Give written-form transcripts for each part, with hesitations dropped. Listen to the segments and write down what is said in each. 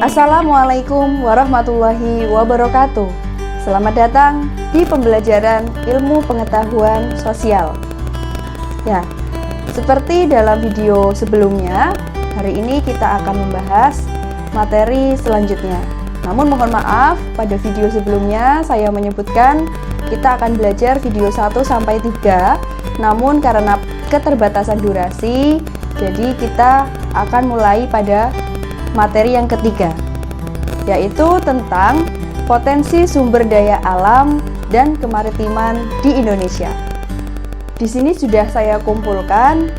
Assalamualaikum warahmatullahi wabarakatuh. Selamat datang di pembelajaran ilmu pengetahuan sosial. Ya, seperti dalam video sebelumnya, hari ini kita akan membahas materi selanjutnya. Namun mohon maaf, pada video sebelumnya saya menyebutkan kita akan belajar video 1 sampai 3. Namun karena keterbatasan durasi, jadi kita akan mulai pada materi yang ketiga, yaitu tentang potensi sumber daya alam dan kemaritiman di Indonesia. Di sini sudah saya kumpulkan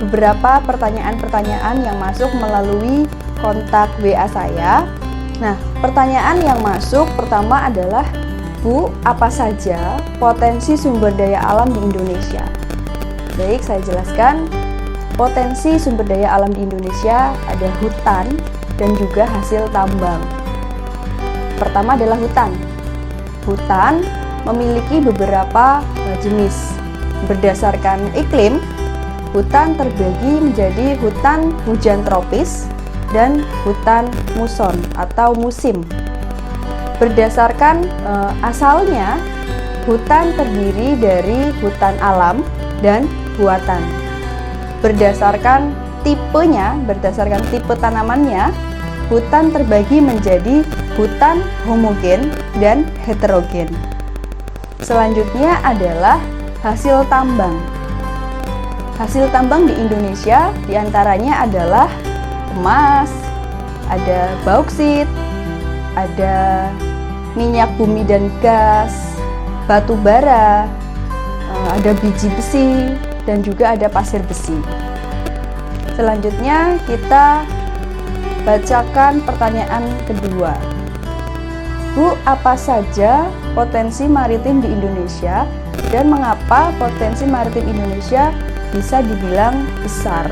beberapa pertanyaan-pertanyaan yang masuk melalui kontak WA saya. Nah, pertanyaan yang masuk pertama adalah, Bu, apa saja potensi sumber daya alam di Indonesia? Baik, saya jelaskan. Potensi sumber daya alam di Indonesia ada hutan dan juga hasil tambang. Pertama adalah hutan. Hutan memiliki beberapa jenis. Berdasarkan iklim, hutan terbagi menjadi hutan hujan tropis dan hutan muson atau musim. Berdasarkan asalnya, hutan terdiri dari hutan alam dan buatan. Berdasarkan tipenya, berdasarkan tipe tanamannya, hutan terbagi menjadi hutan homogen dan heterogen. Selanjutnya adalah hasil tambang. Hasil tambang di Indonesia diantaranya adalah emas, ada bauksit, ada minyak bumi dan gas, batu bara, ada biji besi, dan juga ada pasir besi. Selanjutnya kita bacakan pertanyaan kedua. Bu, apa saja potensi maritim di Indonesia dan mengapa potensi maritim Indonesia bisa dibilang besar?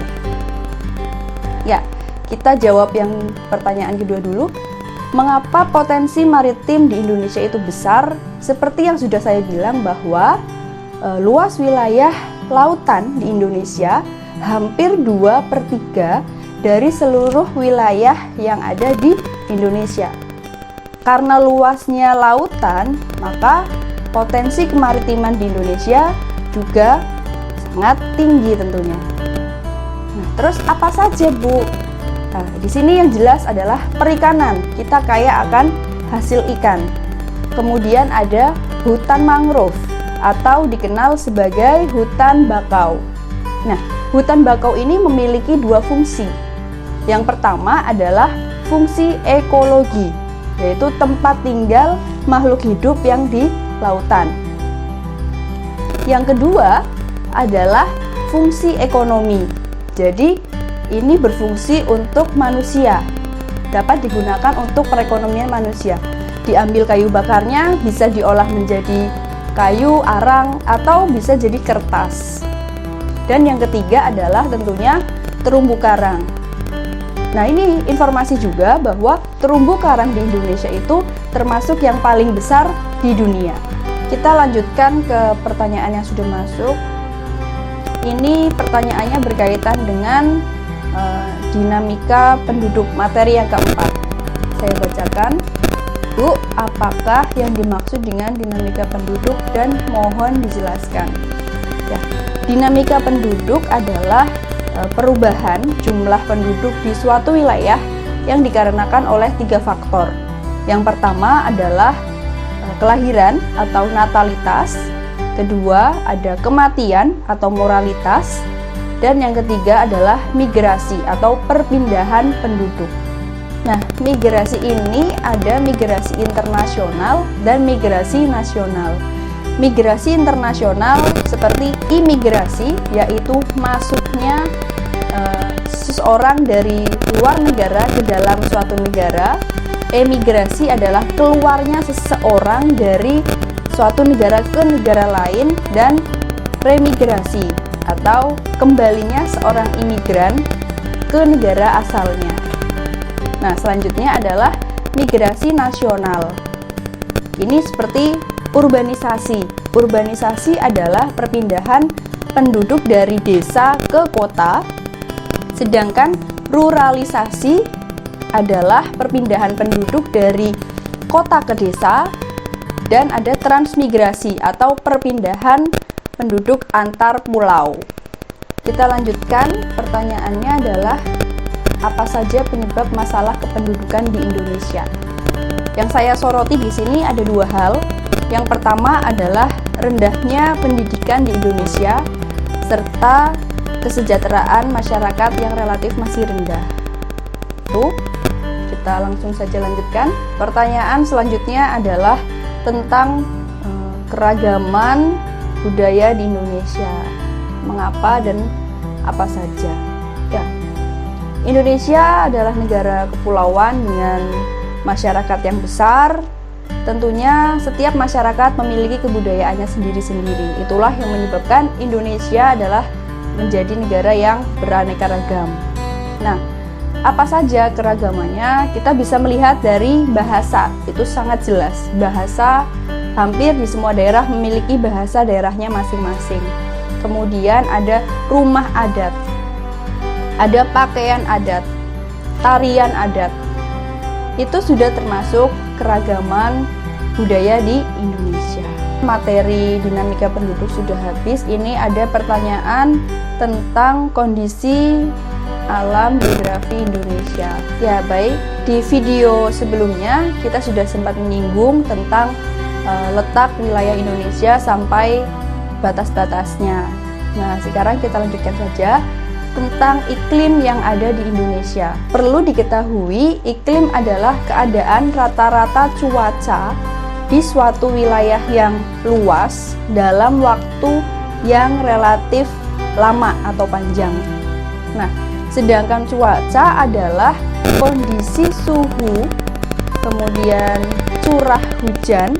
Ya, kita jawab yang pertanyaan kedua dulu. Mengapa potensi maritim di Indonesia itu besar? Seperti yang sudah saya bilang bahwa luas wilayah lautan di Indonesia hampir 2/3 dari seluruh wilayah yang ada di Indonesia. Karena luasnya lautan, maka potensi kemaritiman di Indonesia juga sangat tinggi tentunya. Nah, terus apa saja, Bu? Nah, di sini yang jelas adalah perikanan. Kita kaya akan hasil ikan. Kemudian ada hutan mangrove atau dikenal sebagai hutan bakau. Nah, hutan bakau ini memiliki dua fungsi. Yang pertama adalah fungsi ekologi, yaitu tempat tinggal makhluk hidup yang di lautan. Yang kedua adalah fungsi ekonomi. Jadi, ini berfungsi untuk manusia, dapat digunakan untuk perekonomian manusia. Diambil kayu bakarnya, bisa diolah menjadi kayu, arang, atau bisa jadi kertas. Dan yang ketiga adalah tentunya terumbu karang. Nah, ini informasi juga bahwa terumbu karang di Indonesia itu termasuk yang paling besar di dunia. Kita lanjutkan ke pertanyaan yang sudah masuk. Ini pertanyaannya berkaitan dengan dinamika penduduk, materi yang keempat. Saya bacakan. Bu, apakah yang dimaksud dengan dinamika penduduk dan mohon dijelaskan? Ya, dinamika penduduk adalah perubahan jumlah penduduk di suatu wilayah yang dikarenakan oleh 3 faktor. Yang pertama adalah kelahiran atau natalitas, kedua ada kematian atau moralitas, dan yang ketiga adalah migrasi atau perpindahan penduduk. Nah, migrasi ini ada migrasi internasional dan migrasi nasional. Migrasi internasional seperti imigrasi, yaitu masuknya seseorang dari luar negara ke dalam suatu negara. Emigrasi adalah keluarnya seseorang dari suatu negara ke negara lain, dan remigrasi atau kembalinya seorang imigran ke negara asalnya. Nah, selanjutnya adalah migrasi nasional. Ini seperti urbanisasi. Urbanisasi adalah perpindahan penduduk dari desa ke kota, sedangkan ruralisasi adalah perpindahan penduduk dari kota ke desa, dan ada transmigrasi atau perpindahan penduduk antar pulau. Kita lanjutkan, pertanyaannya adalah apa saja penyebab masalah kependudukan di Indonesia? Yang saya soroti di sini ada dua hal. Yang pertama adalah rendahnya pendidikan di Indonesia serta kesejahteraan masyarakat yang relatif masih rendah. Kita langsung saja lanjutkan. Pertanyaan selanjutnya adalah tentang keragaman budaya di Indonesia. Mengapa dan apa saja? Ya, Indonesia adalah negara kepulauan dengan masyarakat yang besar. Tentunya setiap masyarakat memiliki kebudayaannya sendiri-sendiri. Itulah yang menyebabkan Indonesia adalah menjadi negara yang beraneka ragam. Nah, apa saja keragamannya? Kita bisa melihat dari bahasa, itu sangat jelas. Bahasa, hampir di semua daerah memiliki bahasa daerahnya masing-masing. Kemudian ada rumah adat, ada pakaian adat, tarian adat. Itu sudah termasuk keragaman budaya di Indonesia. Materi dinamika penduduk sudah habis. Ini ada pertanyaan tentang kondisi alam geografi Indonesia. Ya, baik, di video sebelumnya kita sudah sempat menyinggung tentang letak wilayah Indonesia sampai batas-batasnya. Nah, sekarang kita lanjutkan saja tentang iklim yang ada di Indonesia. Perlu diketahui, iklim adalah keadaan rata-rata cuaca di suatu wilayah yang luas dalam waktu yang relatif lama atau panjang. Nah, sedangkan cuaca adalah kondisi suhu, kemudian curah hujan,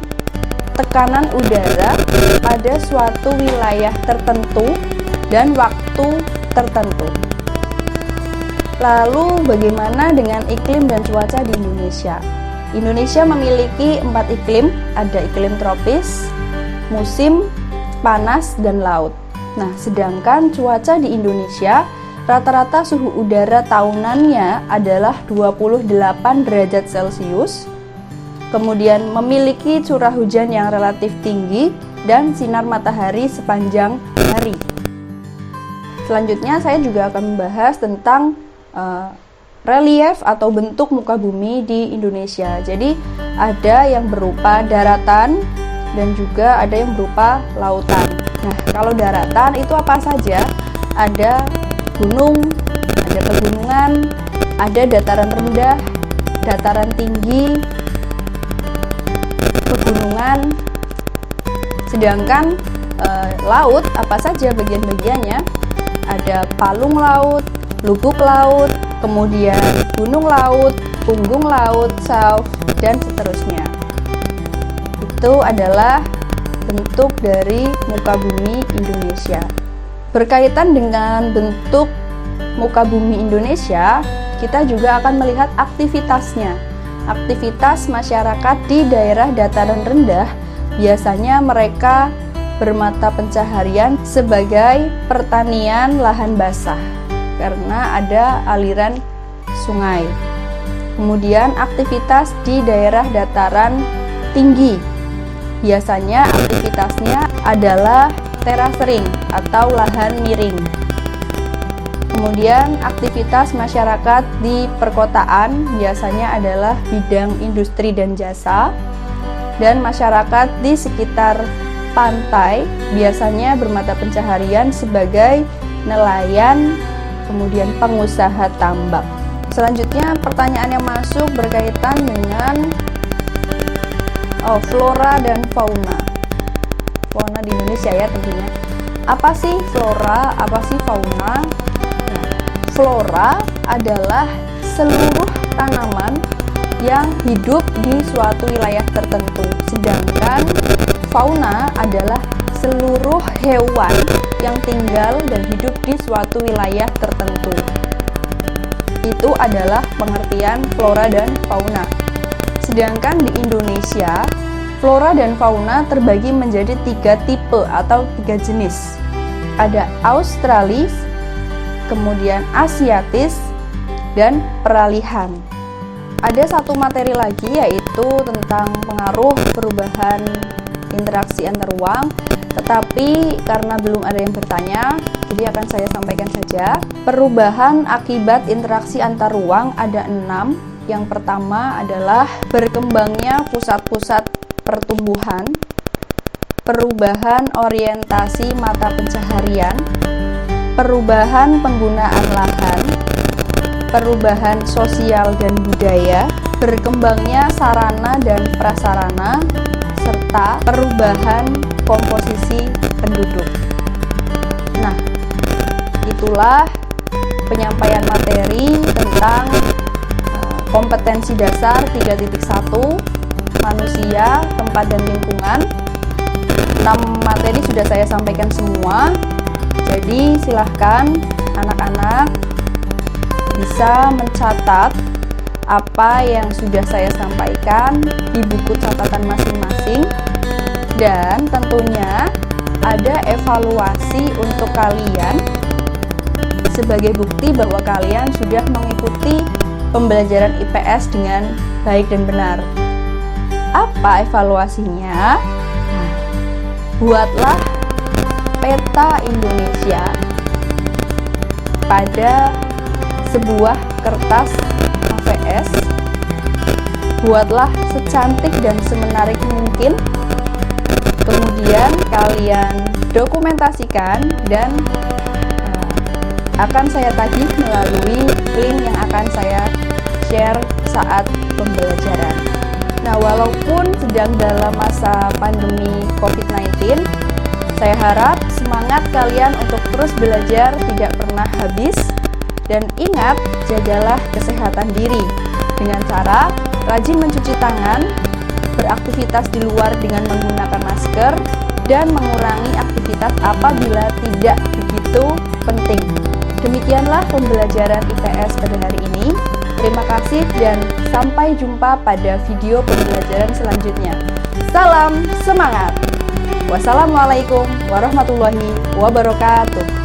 tekanan udara pada suatu wilayah tertentu dan waktu tertentu. Lalu bagaimana dengan iklim dan cuaca di Indonesia? Indonesia memiliki 4 iklim, ada iklim tropis, musim, panas, dan laut. Nah, sedangkan cuaca di Indonesia rata-rata suhu udara tahunannya adalah 28 derajat Celcius, kemudian memiliki curah hujan yang relatif tinggi dan sinar matahari sepanjang hari. Selanjutnya saya juga akan membahas tentang relief atau bentuk muka bumi di Indonesia. Jadi ada yang berupa daratan dan juga ada yang berupa lautan. Nah, kalau daratan itu apa saja? Ada gunung, ada pegunungan, ada dataran rendah, dataran tinggi, pegunungan. Sedangkan laut apa saja bagian-bagiannya? Ada palung laut, lubuk laut, kemudian gunung laut, punggung laut, shelf, dan seterusnya. Itu adalah bentuk dari muka bumi Indonesia. Berkaitan dengan bentuk muka bumi Indonesia, kita juga akan melihat aktivitasnya. Aktivitas masyarakat di daerah dataran rendah biasanya mereka bermata pencaharian sebagai pertanian lahan basah karena ada aliran sungai. Kemudian aktivitas di daerah dataran tinggi biasanya aktivitasnya adalah terasering atau lahan miring. Kemudian aktivitas masyarakat di perkotaan biasanya adalah bidang industri dan jasa, dan masyarakat di sekitar pantai biasanya bermata pencaharian sebagai nelayan, kemudian pengusaha tambak. Selanjutnya pertanyaan yang masuk berkaitan dengan flora dan fauna. Fauna di Indonesia ya tentunya. Apa sih flora, apa sih fauna? Nah, flora adalah seluruh tanaman yang hidup di suatu wilayah tertentu. Sedangkan fauna adalah seluruh hewan yang tinggal dan hidup di suatu wilayah tertentu. Itu adalah pengertian flora dan fauna. Sedangkan di Indonesia, flora dan fauna terbagi menjadi 3 tipe atau 3 jenis. Ada australis, kemudian asiatis, dan peralihan. Ada satu materi lagi, yaitu tentang pengaruh perubahan interaksi antar ruang, tetapi karena belum ada yang bertanya, jadi akan saya sampaikan saja. Perubahan akibat interaksi antar ruang ada 6. Yang pertama adalah berkembangnya pusat-pusat pertumbuhan, perubahan orientasi mata pencaharian, perubahan penggunaan lahan, perubahan sosial dan budaya, berkembangnya sarana dan prasarana, serta perubahan komposisi penduduk. Nah, itulah penyampaian materi tentang kompetensi dasar 3.1 manusia, tempat dan lingkungan. 6 materi sudah saya sampaikan semua. Jadi silahkan anak-anak bisa mencatat apa yang sudah saya sampaikan di buku catatan masing-masing, dan tentunya ada evaluasi untuk kalian sebagai bukti bahwa kalian sudah mengikuti pembelajaran IPS dengan baik dan benar. Apa evaluasinya? Nah, buatlah peta Indonesia pada sebuah kertas AVS. Buatlah secantik dan semenarik mungkin. Kemudian kalian dokumentasikan dan akan saya tagih melalui link yang akan saya share saat pembelajaran. Nah, walaupun sedang dalam masa pandemi COVID-19, saya harap semangat kalian untuk terus belajar tidak pernah habis, dan ingat, jagalah kesehatan diri dengan cara rajin mencuci tangan, beraktivitas di luar dengan menggunakan masker, dan mengurangi aktivitas apabila tidak begitu penting. Demikianlah pembelajaran IPS pada hari ini. Terima kasih dan sampai jumpa pada video pembelajaran selanjutnya. Salam semangat. Wassalamualaikum warahmatullahi wabarakatuh.